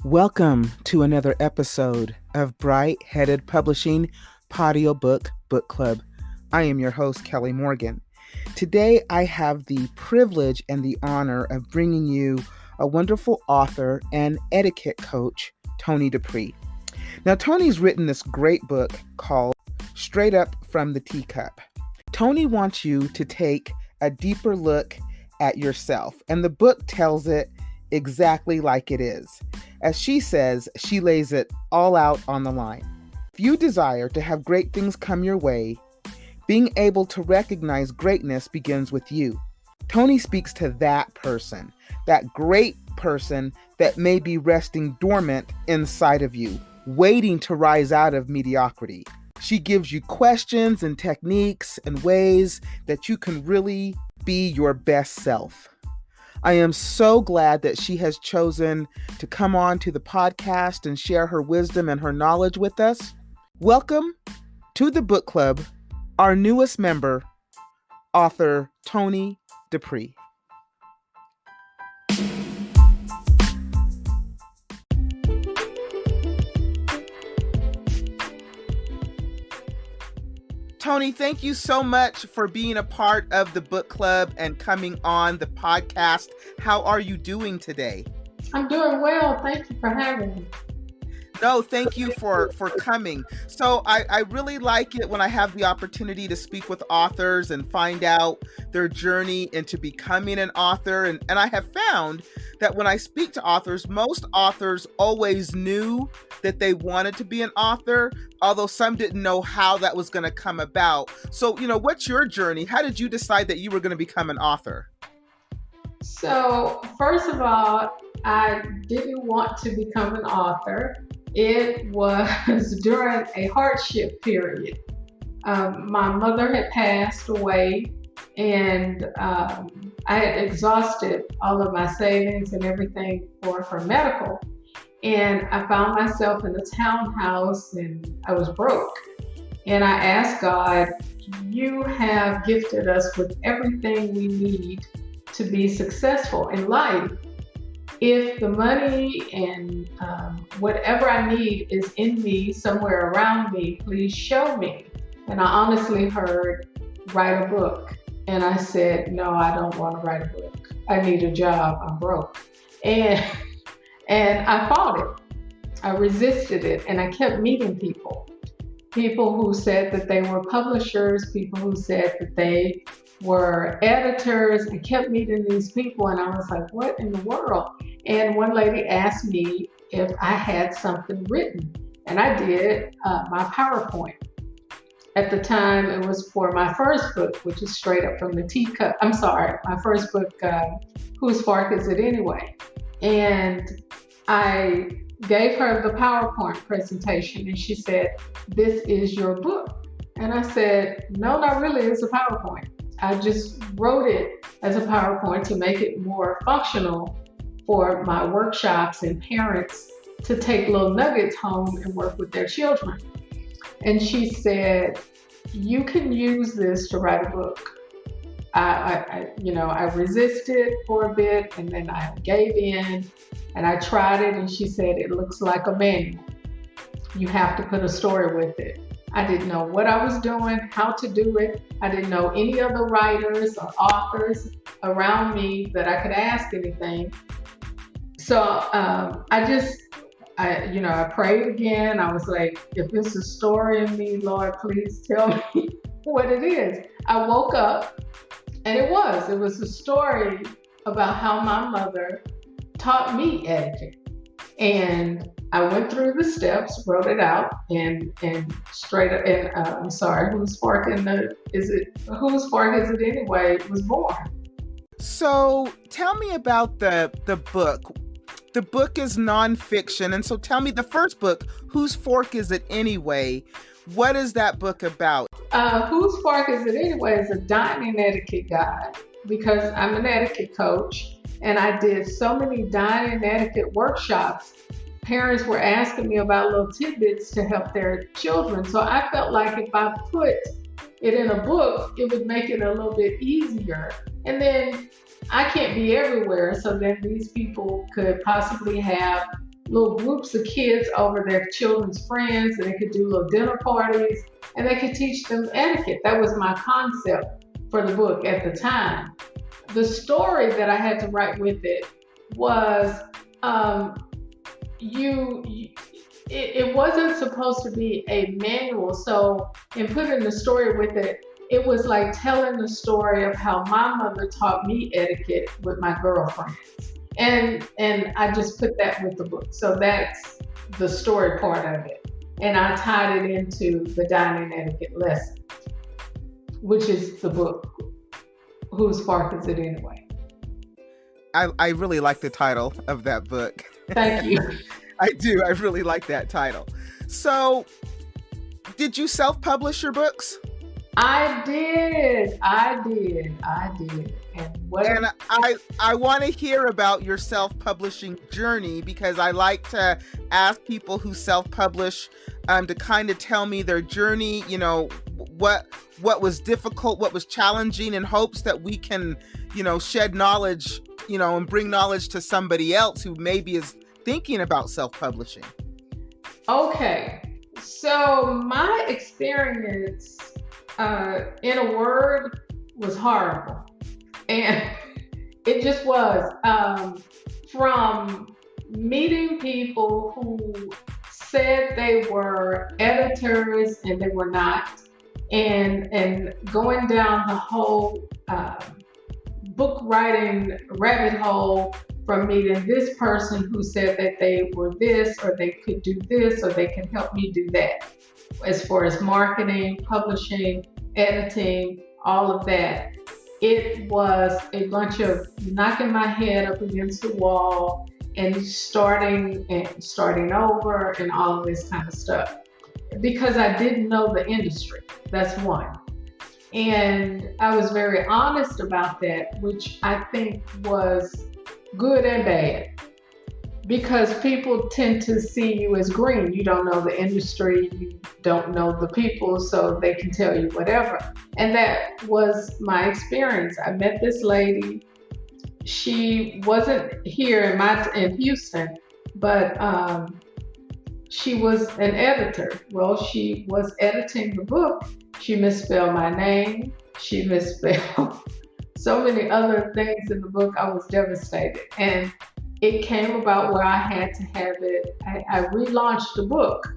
Welcome to another episode of Bright Headed Publishing Podiobook Book Club. I am your host, Kelly Morgan. Today, I have the privilege and the honor of bringing you a wonderful author and etiquette coach, Toni Dupree. Now, Toni's written this great book called Up From the Teacup. Toni wants you to take a deeper look at yourself, and the book tells it exactly like it is. As she says, she lays it all out on the line. If you desire to have great things come your way, being able to recognize greatness begins with you. Toni speaks to that person, that great person that may be resting dormant inside of you, waiting to rise out of mediocrity. She gives you questions and techniques and ways that you can really be your best self. I am so glad that she has chosen to come on to the podcast and share her wisdom and her knowledge with us. Welcome to the book club, our newest member, author Toni Dupree. Toni, thank you so much for being a part of the book club and coming on the podcast. How are you doing today? I'm doing well. Thank you for having me. No, thank you for coming. So I really like it when I have the opportunity to speak with authors and find out their journey into becoming an author. And I have found that when I speak to authors, most authors always knew that they wanted to be an author, although some didn't know how that was going to come about. So, what's your journey? How did you decide that you were going to become an author? So, first of all, I didn't want to become an author. It was during a hardship period. My mother had passed away, and I had exhausted all of my savings and everything for her medical. And I found myself in a townhouse and I was broke. And I asked God, you have gifted us with everything we need to be successful in life. If the money and whatever I need is in me, somewhere around me, please show me. And I honestly heard, write a book. And I said, no, I don't want to write a book. I need a job. I'm broke. And I fought it. I resisted it. And I kept meeting people who said that they were publishers, people who said that they were editors. I kept meeting these people and I was like, what in the world? And one lady asked me if I had something written, and I did, my PowerPoint. At the time, it was for my first book, which is Up From the Teacup. I'm sorry, my first book, Whose Fork Is It Anyway? And I gave her the PowerPoint presentation and she said, this is your book. And I said, no, not really, it's a PowerPoint. I just wrote it as a PowerPoint to make it more functional for my workshops and parents to take little nuggets home and work with their children. And she said, you can use this to write a book. I resisted for a bit and then I gave in and I tried it and she said, it looks like a manual. You have to put a story with it. I didn't know what I was doing, how to do it. I didn't know any other writers or authors around me that I could ask anything. So I prayed again. I was like, if this is a story in me, Lord, please tell me what it is. I woke up and it was a story about how my mother taught me etiquette. And I went through the steps, wrote it out, and straight up. And I'm sorry, whose fork is it anyway? Was born. So tell me about the book. The book is nonfiction, and so tell me the first book, Whose Fork Is It Anyway? What is that book about? Whose Fork Is It Anyway is a dining etiquette guide because I'm an etiquette coach and I did so many dining etiquette workshops. Parents were asking me about little tidbits to help their children. So I felt like if I put it in a book, it would make it a little bit easier. And then I can't be everywhere. So then these people could possibly have little groups of kids over their children's friends, and they could do little dinner parties, and they could teach them etiquette. That was my concept for the book at the time. The story that I had to write with it was it wasn't supposed to be a manual. So in putting the story with it, it was like telling the story of how my mother taught me etiquette with my girlfriends. And I just put that with the book. So that's the story part of it. And I tied it into the dining etiquette lesson, which is the book. Whose Spark Is It Anyway? I really like the title of that book. Thank you. I do. I really like that title. So, did you self-publish your books? I did. And I want to hear about your self-publishing journey, because I like to ask people who self-publish to kind of tell me their journey, you know, what was difficult, what was challenging, in hopes that we can, you know, shed knowledge, you know, and bring knowledge to somebody else who maybe is thinking about self-publishing. Okay. So my experience, in a word, was horrible. And it just was. From meeting people who said they were editors and they were not, and going down the whole book writing rabbit hole, from meeting this person who said that they were this, or they could do this, or they can help me do that. As far as marketing, publishing, editing, all of that. It was a bunch of knocking my head up against the wall and starting over and all of this kind of stuff. Because I didn't know the industry. That's one. And I was very honest about that, which I think was good and bad. Because people tend to see you as green. You don't know the industry, you don't know the people, so they can tell you whatever. And that was my experience. I met this lady. She wasn't here in Houston, but she was an editor. Well, she was editing the book. She misspelled my name. She misspelled so many other things in the book. I was devastated. And it came about where I had to have it. I relaunched the book.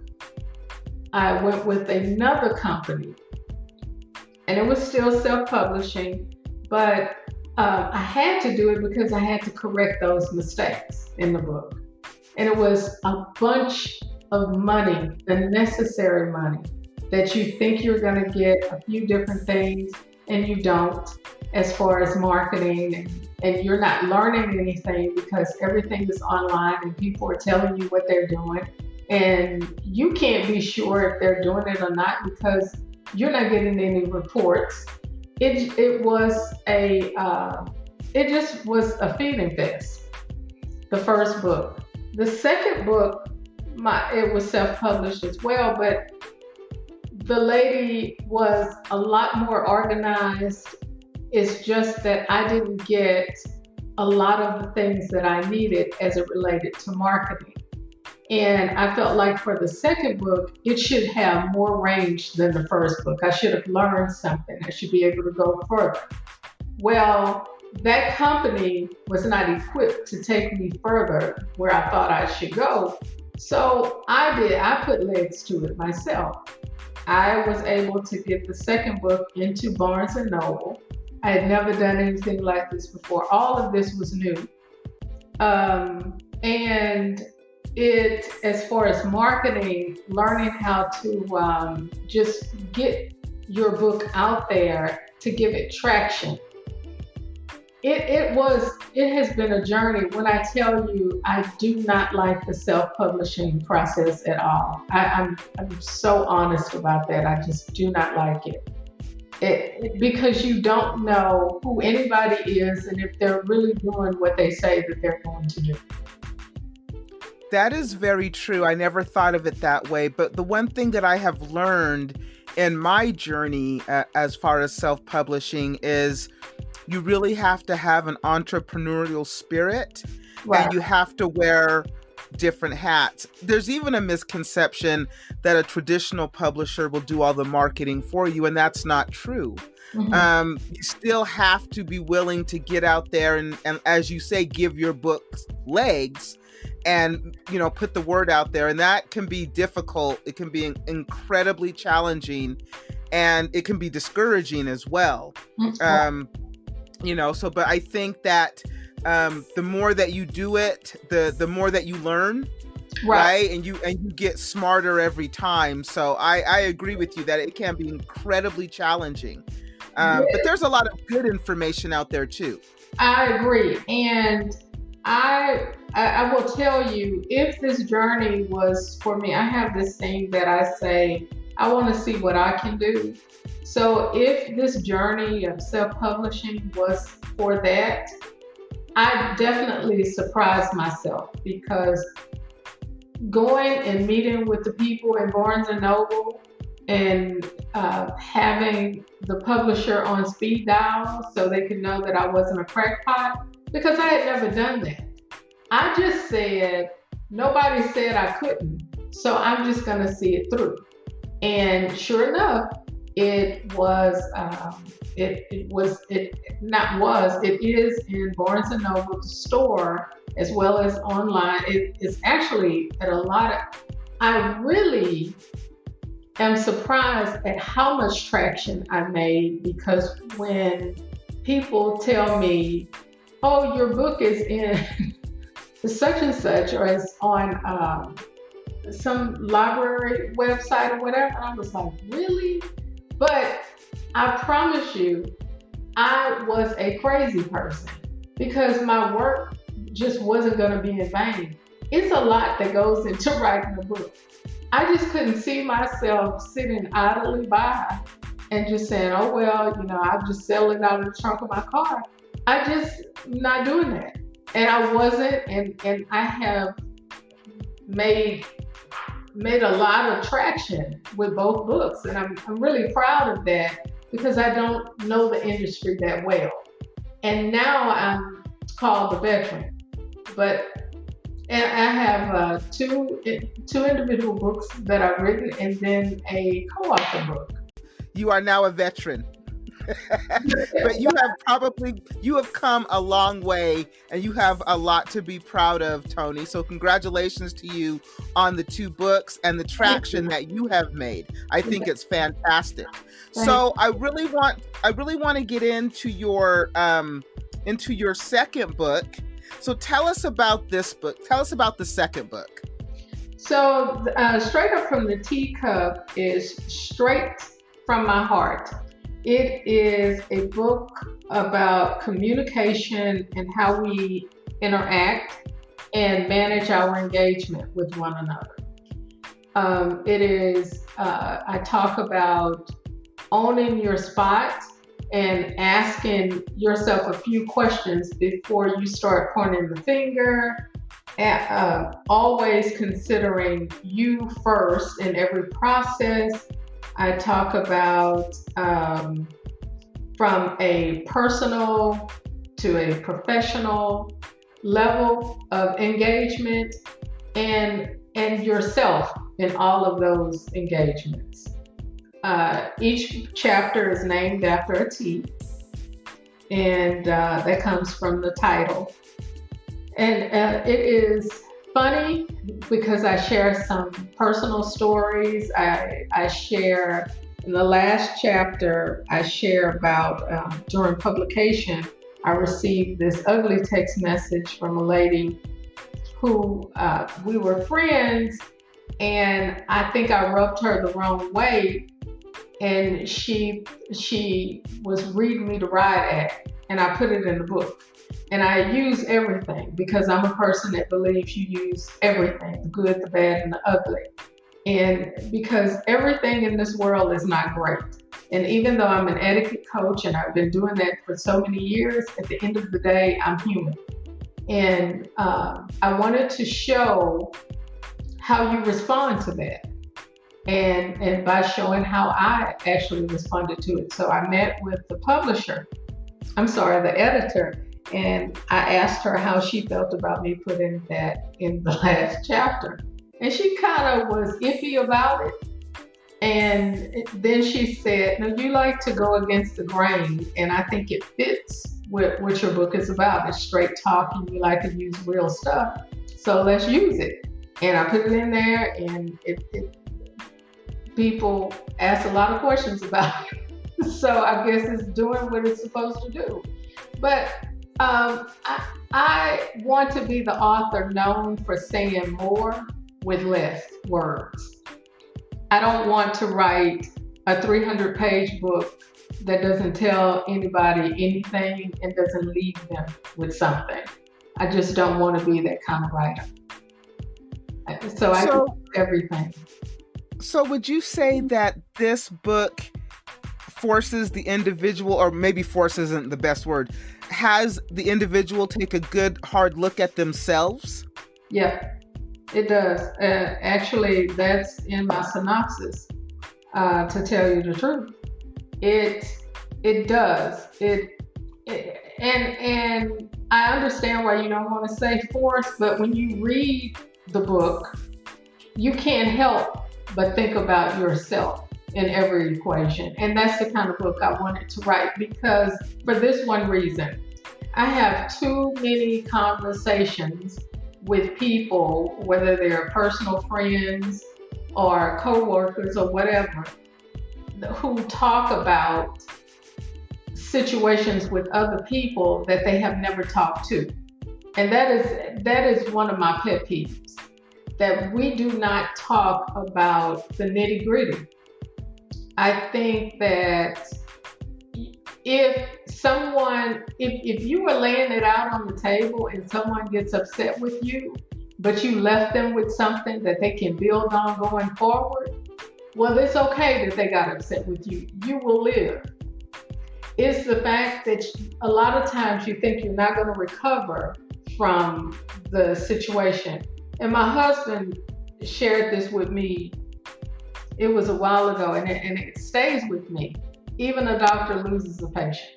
I went with another company, and it was still self-publishing, but I had to do it because I had to correct those mistakes in the book. And it was a bunch of money, unnecessary money, that you think you're going to get a few different things and you don't, as far as marketing, and you're not learning anything because everything is online and people are telling you what they're doing, and you can't be sure if they're doing it or not because you're not getting any reports. It just was a feeding fest. The first book. The second book, it was self-published as well, but the lady was a lot more organized. It's just that I didn't get a lot of the things that I needed as it related to marketing. And I felt like for the second book, it should have more range than the first book. I should have learned something. I should be able to go further. Well, that company was not equipped to take me further where I thought I should go. So I put legs to it myself. I was able to get the second book into Barnes & Noble. I had never done anything like this before. All of this was new. And it, as far as marketing, learning how to just get your book out there to give it traction. It has been a journey. When I tell you, I do not like the self-publishing process at all. I'm so honest about that. I just do not like it. Because you don't know who anybody is and if they're really doing what they say that they're going to do. That is very true. I never thought of it that way. But the one thing that I have learned in my journey as far as self-publishing is you really have to have an entrepreneurial spirit, right? And you have to wear different hats. There's even a misconception that a traditional publisher will do all the marketing for you, and that's not true. You still have to be willing to get out there and as you say, give your books legs and, put the word out there. And that can be difficult. It can be incredibly challenging, and it can be discouraging as well. But I think that the more that you do it, the more that you learn, right? And you get smarter every time. So I agree with you that it can be incredibly challenging. But there's a lot of good information out there too. I agree. And I will tell you, if this journey was for me, I have this thing that I say, I want to see what I can do. So if this journey of self-publishing was for that, I definitely surprised myself, because going and meeting with the people in Barnes & Noble and having the publisher on speed dial so they could know that I wasn't a crackpot, because I had never done that. I just said, nobody said I couldn't, so I'm just going to see it through. And sure enough, it is in Barnes & Noble store as well as online. It's actually at a lot of, I really am surprised at how much traction I made, because when people tell me, oh, your book is in such and such, or it's on some library website or whatever, I was like, really? But I promise you, I was a crazy person, because my work just wasn't going to be in vain. It's a lot that goes into writing a book. I just couldn't see myself sitting idly by and just saying, oh, well, I'll just sell it out of the trunk of my car. I just not doing that. And I wasn't, and I have made a lot of traction with both books. And I'm really proud of that, because I don't know the industry that well. And now I'm called the veteran. And I have two individual books that I've written, and then a co-author book. You are now a veteran. But you have come a long way, and you have a lot to be proud of, Toni. So congratulations to you on the 2 books and the traction that you have made. I think it's fantastic. So I really want to get into your second book. So tell us about this book. Tell us about the second book. So Straight Up From the Teacup is straight from my heart. It is a book about communication and how we interact and manage our engagement with one another. I talk about owning your spot and asking yourself a few questions before you start pointing the finger, always considering you first in every process. I talk about from a personal to a professional level of engagement, and yourself in all of those engagements. Each chapter is named after a tea, and that comes from the title. And it is funny because I share some personal stories. I share, in the last chapter, I share about during publication, I received this ugly text message from a lady who we were friends, and I think I rubbed her the wrong way. And she was reading me to ride at, and I put it in the book. And I use everything, because I'm a person that believes you use everything, the good, the bad, and the ugly. And because everything in this world is not great. And even though I'm an etiquette coach and I've been doing that for so many years, at the end of the day, I'm human. And I wanted to show how you respond to that. And by showing how I actually responded to it. So I met with the editor, And I asked her how she felt about me putting that in the last chapter. And she kind of was iffy about it. And then she said, no, you like to go against the grain. And I think it fits with what your book is about. It's straight talking. You like to use real stuff. So let's use it. And I put it in there, and people asked a lot of questions about it. So I guess it's doing what it's supposed to do. But I want to be the author known for saying more with less words. I don't want to write a 300-page book that doesn't tell anybody anything and doesn't leave them with something. I just don't want to be that kind of writer. So I do everything. So would you say that this book forces the individual, or maybe force isn't the best word, has the individual take a good hard look at themselves? Yeah, it does. Actually, that's in my synopsis, to tell you the truth. It does. And I understand why you don't want to say force, but when you read the book, you can't help but think about yourself in every equation. And that's the kind of book I wanted to write, because for this one reason, I have too many conversations with people, whether they're personal friends or coworkers or whatever, who talk about situations with other people that they have never talked to. And that is one of my pet peeves, that we do not talk about the nitty-gritty. I think that if you were laying it out on the table and someone gets upset with you, but you left them with something that they can build on going forward, well, it's okay that they got upset with you. You will live. It's the fact that a lot of times you think you're not going to recover from the situation. And my husband shared this with me. It was a while ago, and it stays with me. Even a doctor loses a patient.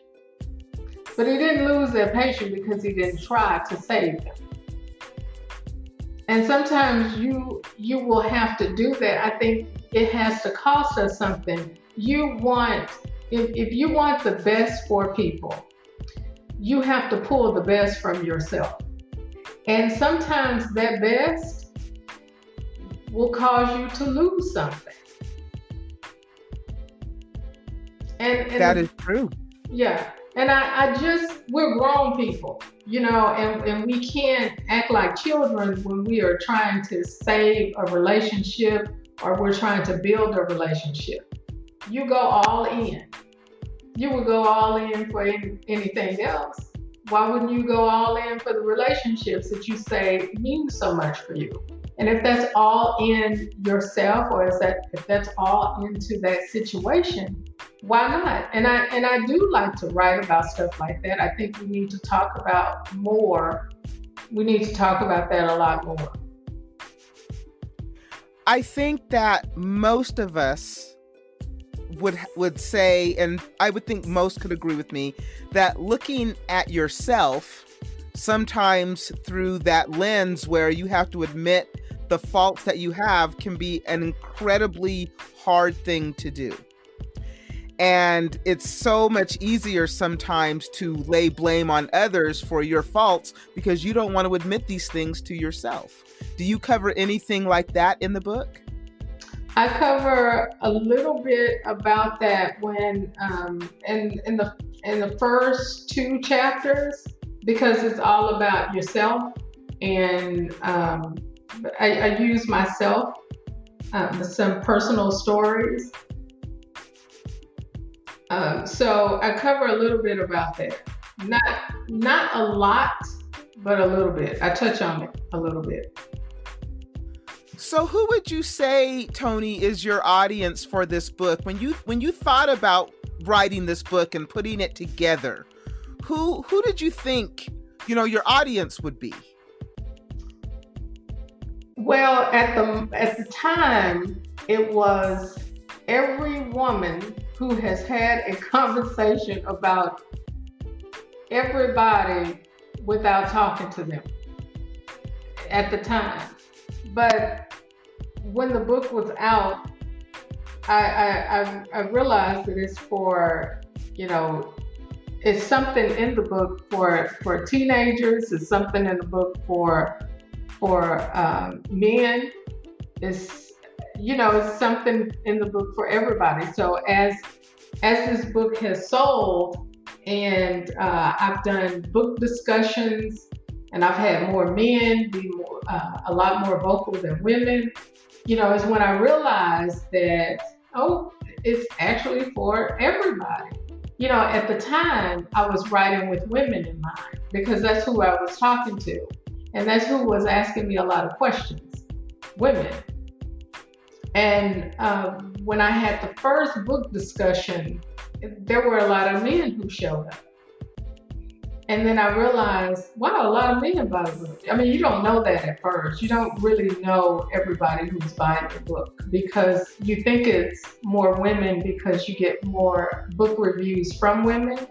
But he didn't lose that patient because he didn't try to save them. And sometimes you will have to do that. I think it has to cost us something. If you want the best for people, you have to pull the best from yourself. And sometimes that best will cause you to lose something. And that is true. Yeah. And we're grown people, and we can't act like children when we are trying to save a relationship or we're trying to build a relationship. You go all in. You would go all in for anything else. Why wouldn't you go all in for the relationships that you say mean so much for you? And if that's all in yourself, or if that's all into that situation, why not? And I do like to write about stuff like that. I think we need to talk about more. We need to talk about that a lot more. I think that most of us would say, and I would think most could agree with me, that looking at yourself sometimes through that lens where you have to admit the faults that you have can be an incredibly hard thing to do. And it's so much easier sometimes to lay blame on others for your faults because you don't want to admit these things to yourself. Do you cover anything like that in the book? I cover a little bit about that when in the first 2 chapters, because it's all about yourself, and I use myself, some personal stories. So I cover a little bit about that. Not a lot, but a little bit. I touch on it a little bit. So who would you say, Toni, is your audience for this book? When you thought about writing this book and putting it together, who did you think, your audience would be? Well, at the time, it was every woman who has had a conversation about everybody without talking to them at the time. But when the book was out, I realized that it's for, it's something in the book for teenagers. It's something in the book for men. It's something in the book for everybody. So as this book has sold, and I've done book discussions, and I've had more men be a lot more vocal than women, is when I realized that, it's actually for everybody. At the time, I was writing with women in mind because that's who I was talking to. And that's who was asking me a lot of questions, women. And when I had the first book discussion, there were a lot of men who showed up. And then I realized, wow, a lot of men buy the book. I mean, you don't know that at first. You don't really know everybody who's buying the book because you think it's more women because you get more book reviews from women.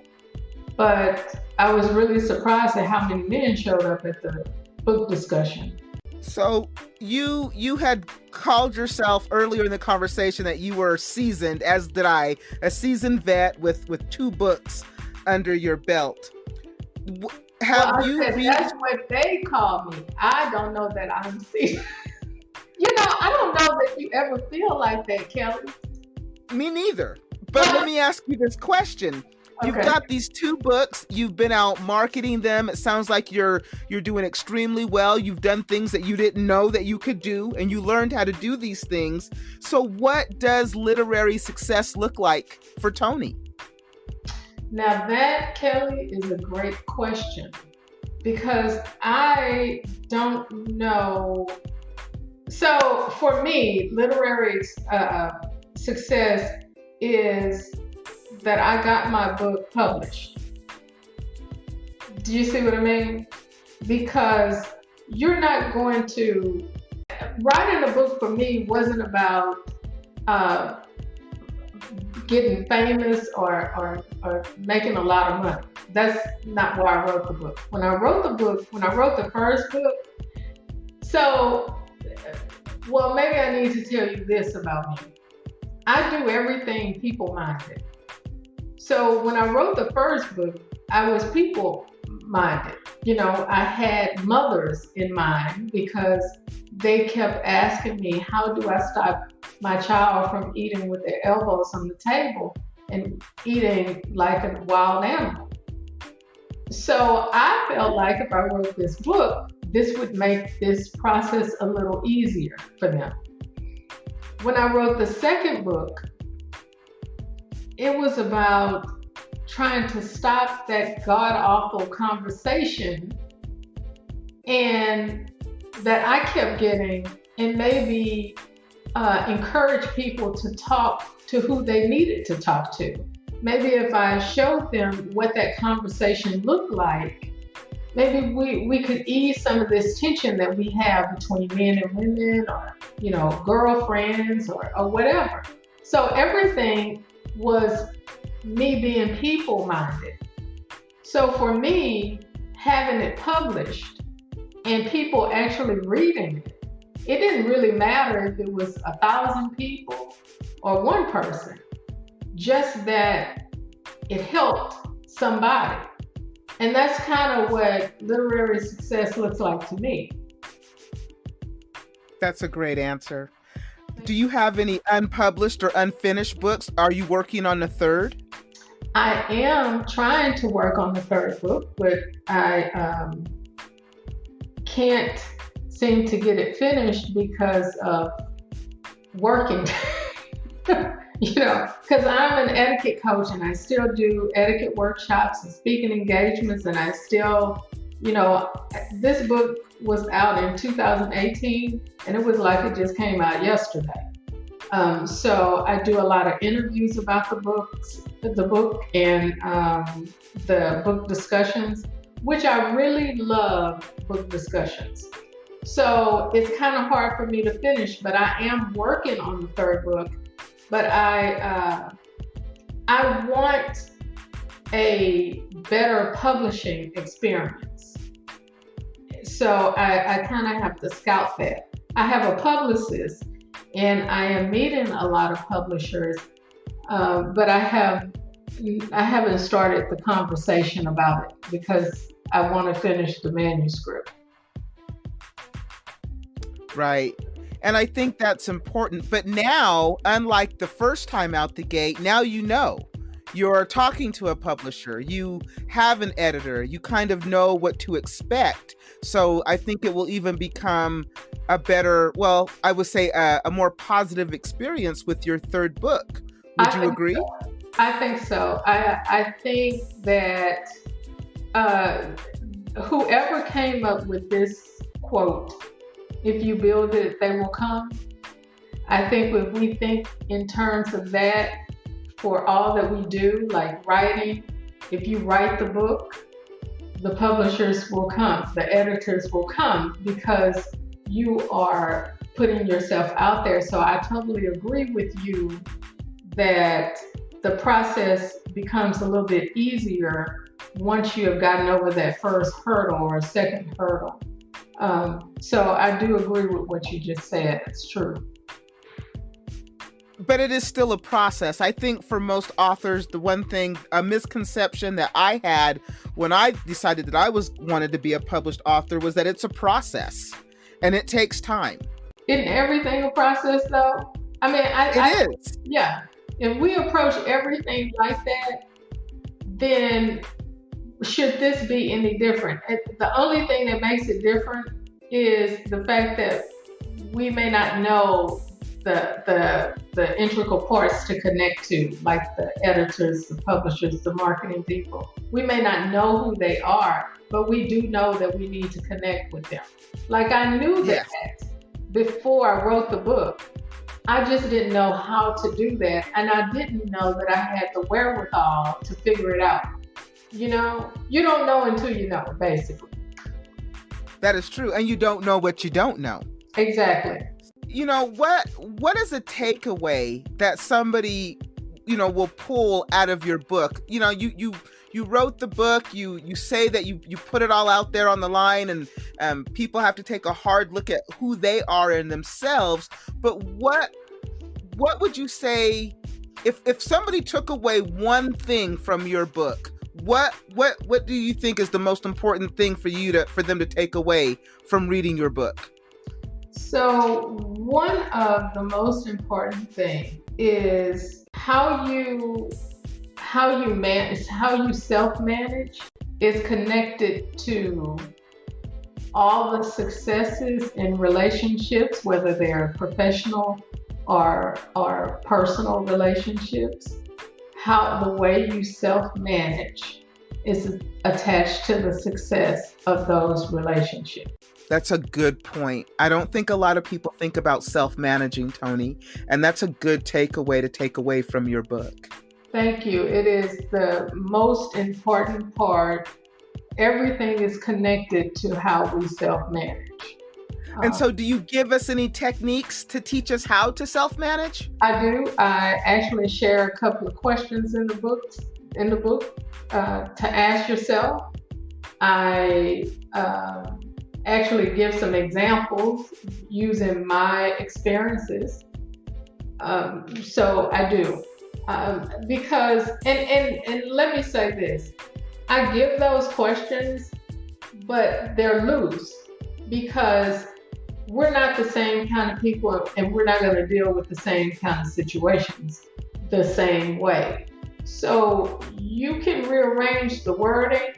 But I was really surprised at how many men showed up at the book discussion. So you had called yourself earlier in the conversation that you were seasoned, as did I, a seasoned vet with 2 books under your belt. That's what they call me. I don't know that I'm seasoned. I don't know that you ever feel like that, Kelly. Me neither. But let me ask you this question. You've got these 2 books. You've been out marketing them. It sounds like you're doing extremely well. You've done things that you didn't know that you could do, and you learned how to do these things. So what does literary success look like for Toni? Now that, Kelly, is a great question because I don't know. So for me, literary success is that I got my book published. Do you see what I mean? Because you're not going to, writing a book for me wasn't about getting famous or making a lot of money. That's not why I wrote the book. When I wrote the first book, maybe I need to tell you this about me. I do everything people-minded. So when I wrote the first book, I was people-minded. I had mothers in mind because they kept asking me, how do I stop my child from eating with their elbows on the table and eating like a wild animal? So I felt like if I wrote this book, this would make this process a little easier for them. When I wrote the second book, it was about trying to stop that god-awful conversation and that I kept getting, and maybe encourage people to talk to who they needed to talk to. Maybe if I showed them what that conversation looked like, maybe we could ease some of this tension that we have between men and women, or girlfriends or whatever. So everything was me being people-minded. So for me, having it published and people actually reading it, it didn't really matter if it was 1,000 people or one person, just that it helped somebody. And that's kind of what literary success looks like to me. That's a great answer. Do you have any unpublished or unfinished books? Are you working on the third? I am trying to work on the third book, but I can't seem to get it finished because of working. Because I'm an etiquette coach and I still do etiquette workshops and speaking engagements, and I still, this book was out in 2018 and it was like it just came out yesterday. So I do a lot of interviews about the book and the book discussions, which I really love book discussions. So it's kind of hard for me to finish, but I am working on the third book. But I want a better publishing experience. So I kind of have to scout that. I have a publicist and I am meeting a lot of publishers, but I haven't started the conversation about it because I want to finish the manuscript. Right. And I think that's important. But now, unlike the first time out the gate, now you're talking to a publisher, you have an editor, you kind of know what to expect. So I think it will even become a better, well, I would say a more positive experience with your third book. Would you agree? So. I think so. I think that whoever came up with this quote, if you build it, they will come. I think if we think in terms of that for all that we do, like writing, if you write the book, the publishers will come, the editors will come because you are putting yourself out there. So I totally agree with you that the process becomes a little bit easier once you have gotten over that first hurdle or second hurdle. So I do agree with what you just said. It's true. But it is still a process. I think for most authors, the one thing, a misconception that I had when I decided that I wanted to be a published author was that it's a process and it takes time. Isn't everything a process though? I mean, it is. Yeah. If we approach everything like that, then should this be any different? The only thing that makes it different is the fact that we may not know the integral parts to connect to, like the editors, the publishers, the marketing people. We may not know who they are, but we do know that we need to connect with them. Like I knew that before I wrote the book. I just didn't know how to do that. And I didn't know that I had the wherewithal to figure it out. You know, you don't know until you know, basically. That is true. And you don't know what you don't know. Exactly. You know, what is a takeaway that somebody, will pull out of your book? You know, you wrote the book, you say that you put it all out there on the line, and people have to take a hard look at who they are in themselves. But what would you say if somebody took away one thing from your book? What do you think is the most important thing for them to take away from reading your book? So one of the most important things is how you self-manage is connected to all the successes in relationships, whether they're professional or personal relationships. How the way you self-manage is attached to the success of those relationships. That's a good point. I don't think a lot of people think about self-managing, Toni, and that's a good takeaway to take away from your book. Thank you. It is the most important part. Everything is connected to how we self-manage. And so do you give us any techniques to teach us how to self-manage? I do. I actually share a couple of questions in the book to ask yourself. I actually give some examples using my experiences. So I do. Because, and let me say this, I give those questions, but they're loose because we're not the same kind of people and we're not going to deal with the same kind of situations the same way. So you can rearrange the wording.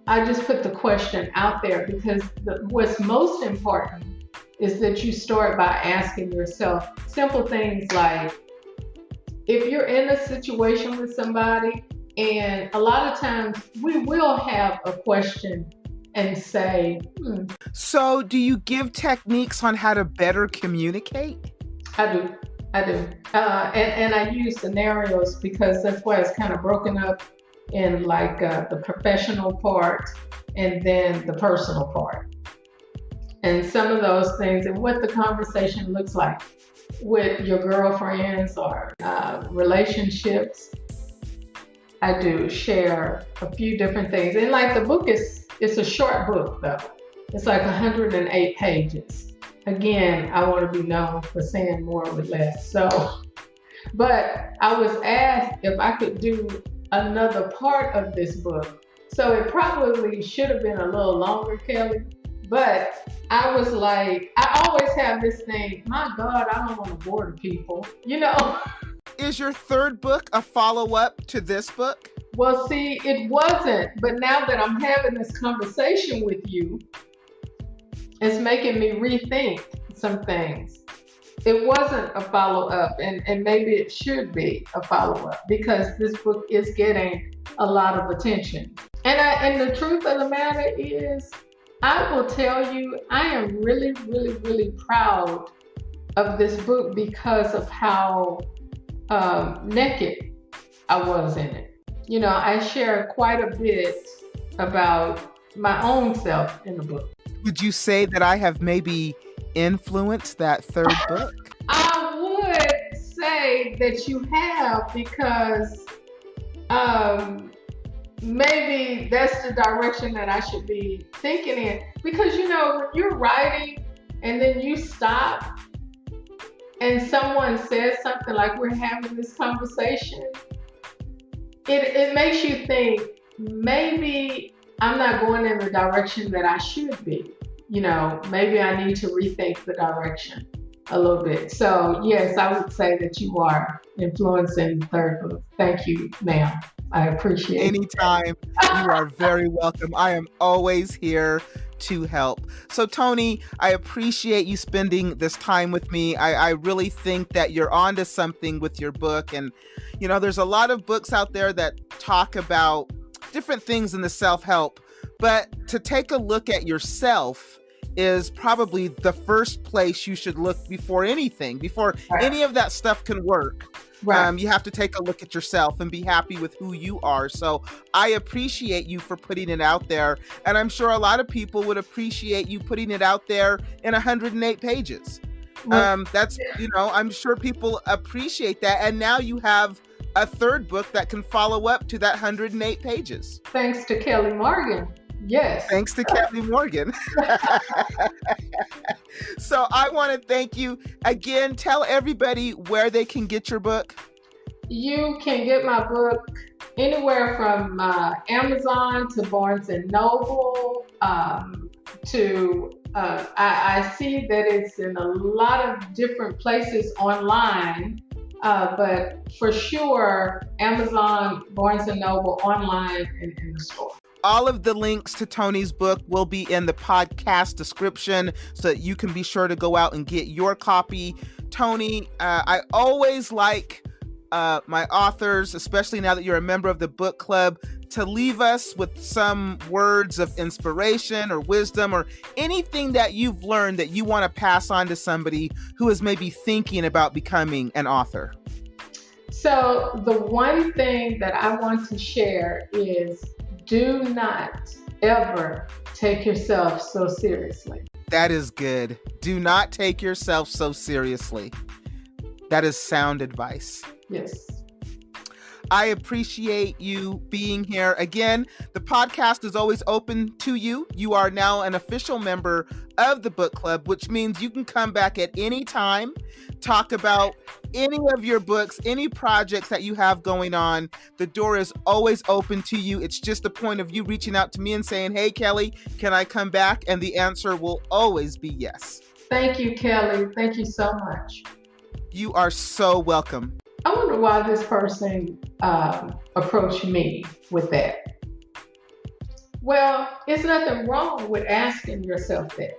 I just put the question out there because what's most important is that you start by asking yourself simple things like, if you're in a situation with somebody, and a lot of times we will have a question and say, So do you give techniques on how to better communicate? I do. And I use scenarios because that's why it's kind of broken up in like the professional part and then the personal part. And some of those things and what the conversation looks like with your girlfriends or relationships. I do share a few different things. And like the book it's a short book though. It's like 108 pages. Again, I want to be known for saying more with less. So, but I was asked if I could do another part of this book. So it probably should have been a little longer, Kelly. But I was like, I always have this thing, my God, I don't want to bore the people, you know? Is your third book a follow-up to this book? Well, see, it wasn't. But now that I'm having this conversation with you, it's making me rethink some things. It wasn't a follow-up, and maybe it should be a follow-up because this book is getting a lot of attention. And the truth of the matter is, I will tell you, I am really, really, really proud of this book because of how naked I was in it. You know, I share quite a bit about my own self in the book. Would you say that I have maybe influenced that third book? I would say that you have because maybe that's the direction that I should be thinking in. Because, you know, when you're writing and then you stop and someone says something like we're having this conversation, it makes you think maybe I'm not going in the direction that I should be. You know, maybe I need to rethink the direction a little bit. So yes, I would say that you are influencing the third book. Thank you, ma'am. I appreciate it. Anytime. You are very welcome. I am always here to help. So Toni, I appreciate you spending this time with me. I really think that you're onto something with your book. And, you know, there's a lot of books out there that talk about different things in the self-help, but to take a look at yourself is probably the first place you should look before anything, before any of that stuff can work. You have to take a look at yourself and be happy with who you are. So I appreciate you for putting it out there. And I'm sure a lot of people would appreciate you putting it out there in 108 pages. That's, you know, I'm sure people appreciate that. And now you have a third book that can follow up to that 108 pages. Thanks to Kelly Morgan. Yes. Thanks to Kelly Morgan. So I want to thank you again. Tell everybody where they can get your book. You can get my book anywhere from Amazon to Barnes and Noble to I see that it's in a lot of different places online, but for sure Amazon, Barnes and Noble, online, and in the store. All of the links to Toni's book will be in the podcast description so that you can be sure to go out and get your copy. Toni, I always like my authors, especially now that you're a member of the book club, to leave us with some words of inspiration or wisdom or anything that you've learned that you want to pass on to somebody who is maybe thinking about becoming an author. So the one thing that I want to share is do not ever take yourself so seriously. That is good. Do not take yourself so seriously. That is sound advice. Yes. I appreciate you being here. Again, the podcast is always open to you. You are now an official member of the book club, which means you can come back at any time, talk about any of your books, any projects that you have going on. The door is always open to you. It's just a point of you reaching out to me and saying, hey, Kelly, can I come back? And the answer will always be yes. Thank you, Kelly. Thank you so much. You are so welcome. I wonder why this person approached me with that. Well, it's nothing wrong with asking yourself that.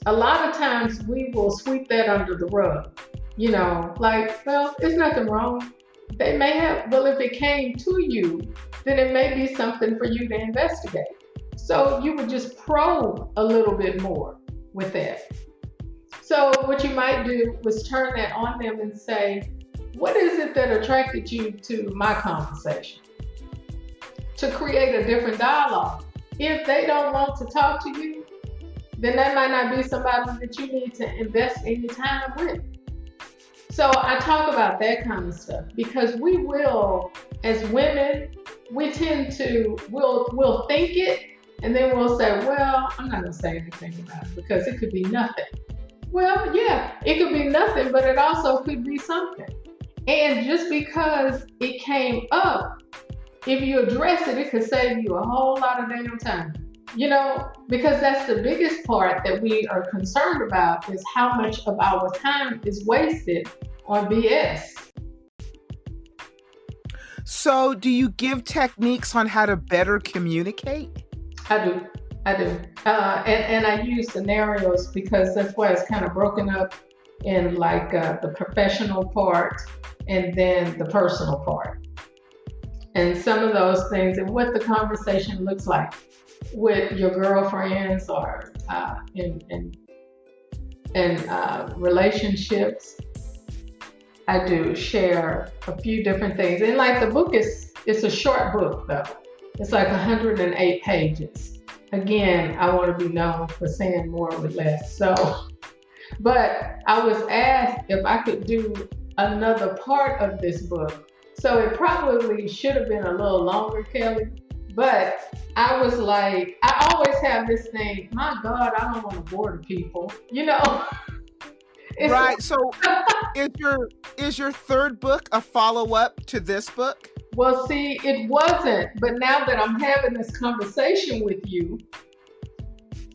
A lot of times we will sweep that under the rug. You know, like, well, there's nothing wrong. They may have, well, if it came to you, then it may be something for you to investigate. So you would just probe a little bit more with that. So what you might do was turn that on them and say, what is it that attracted you to my conversation? To create a different dialogue. If they don't want to talk to you, then that might not be somebody that you need to invest any time with. So I talk about that kind of stuff because we will as women, we'll think it, and then we'll say, well, I'm not going to say anything about it because it could be nothing. Well, yeah, it could be nothing, but it also could be something. And just because it came up, if you address it, it could save you a whole lot of damn time. Because that's the biggest part that we are concerned about, is how much of our time is wasted on BS. So do you give techniques on how to better communicate? I do. And I use scenarios because that's why it's kind of broken up in like the professional part and then the personal part. And some of those things and what the conversation looks like with your girlfriends or in relationships. I do share a few different things. And like the book it's a short book though. It's like 108 pages. Again, I want to be known for saying more with less. So, but I was asked if I could do another part of this book. So it probably should have been a little longer, Kelly. But I was like, I always have this thing, my God, I don't want to bore the people, Right. So is your third book a follow-up to this book? Well, see, it wasn't. But now that I'm having this conversation with you,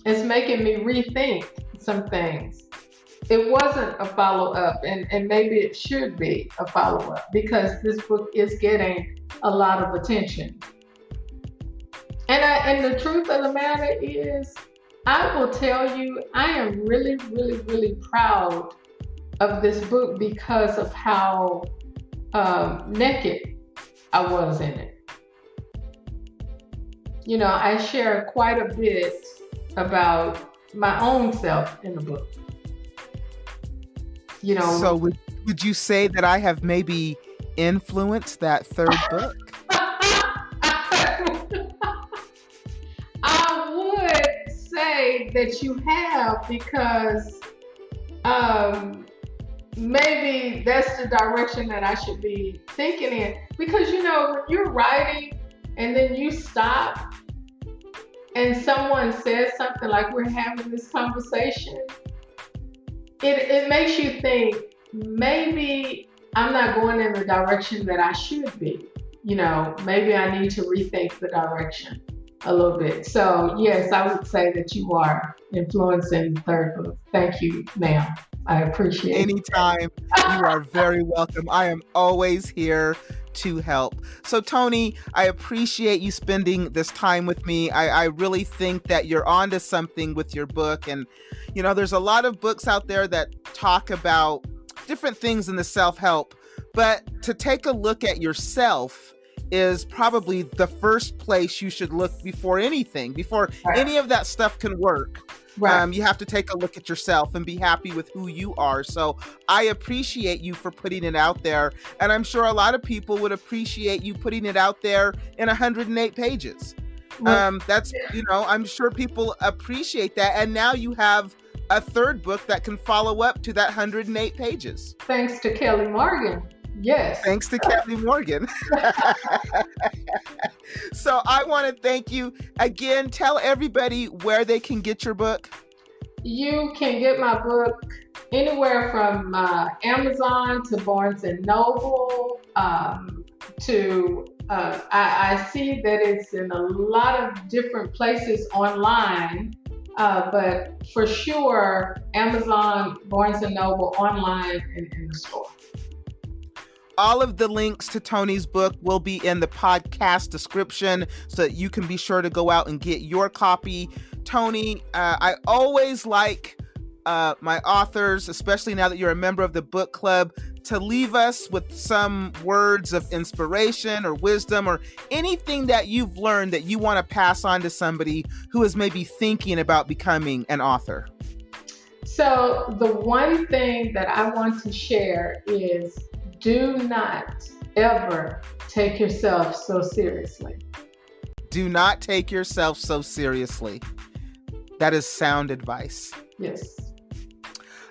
it's making me rethink some things. It wasn't a follow-up, and maybe it should be a follow-up because this book is getting a lot of attention. And the truth of the matter is, I will tell you, I am really, really, really proud of this book because of how naked I was in it. I share quite a bit about my own self in the book. So would you say that I have maybe influenced that third book? I would say that you have because maybe that's the direction that I should be thinking in. Because, when you're writing and then you stop and someone says something like we're having this conversation, it makes you think maybe I'm not going in the direction that I should be. Maybe I need to rethink the direction a little bit. So yes, I would say that you are influencing the third book. Thank you, ma'am. I appreciate it. Anytime. You are very welcome. I am always here to help. So Toni, I appreciate you spending this time with me. I really think that you're onto something with your book. And, there's a lot of books out there that talk about different things in the self-help, but to take a look at yourself is probably the first place you should look before anything, before any of that stuff can work. Right. You have to take a look at yourself and be happy with who you are. So I appreciate you for putting it out there. And I'm sure a lot of people would appreciate you putting it out there in 108 pages. That's, I'm sure people appreciate that. And now you have a third book that can follow up to that 108 pages. Thanks to Kelly Morgan. Yes. Thanks to Kelly Morgan. So I want to thank you again. Tell everybody where they can get your book. You can get my book anywhere from Amazon to Barnes and Noble to I see that it's in a lot of different places online, but for sure Amazon, Barnes and Noble, online, and in the store. All of the links to Toni's book will be in the podcast description so that you can be sure to go out and get your copy. Toni, I always like my authors, especially now that you're a member of the book club, to leave us with some words of inspiration or wisdom or anything that you've learned that you want to pass on to somebody who is maybe thinking about becoming an author. So the one thing that I want to share is do not ever take yourself so seriously. Do not take yourself so seriously. That is sound advice. Yes.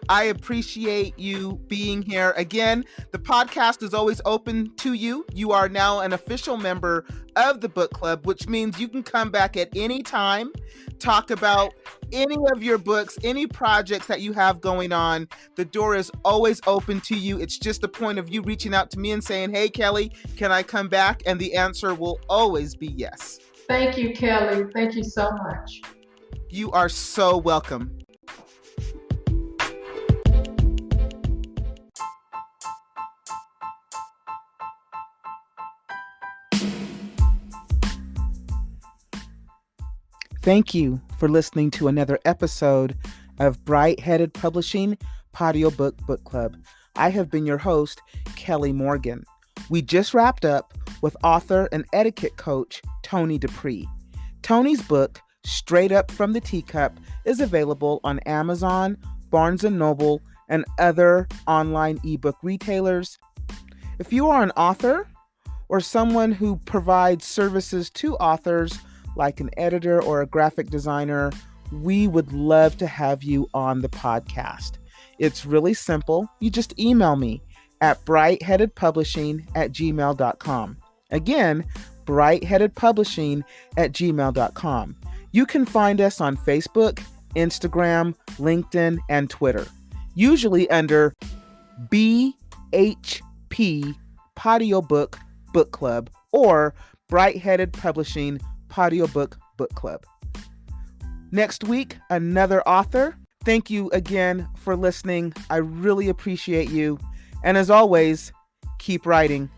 I appreciate you being here. Again, the podcast is always open to you. You are now an official member of the book club, which means you can come back at any time, talk about any of your books, any projects that you have going on. The door is always open to you. It's just a point of you reaching out to me and saying, hey, Kelly, can I come back? And the answer will always be yes. Thank you, Kelly. Thank you so much. You are so welcome. Thank you for listening to another episode of Bright Headed Publishing Audiobook Book Club. I have been your host, Kelly Morgan. We just wrapped up with author and etiquette coach, Toni Dupree. Toni's book, Straight Up From the Teacup, is available on Amazon, Barnes & Noble, and other online ebook retailers. If you are an author or someone who provides services to authors, like an editor or a graphic designer, we would love to have you on the podcast. It's really simple. You just email me at brightheadedpublishing@gmail.com. Again, brightheadedpublishing@gmail.com. You can find us on Facebook, Instagram, LinkedIn, and Twitter, usually under BHP Audiobook Book Club or Bright Headed Publishing Audiobook Book Club. Next week, another author. Thank you again for listening. I really appreciate you. And as always, keep writing.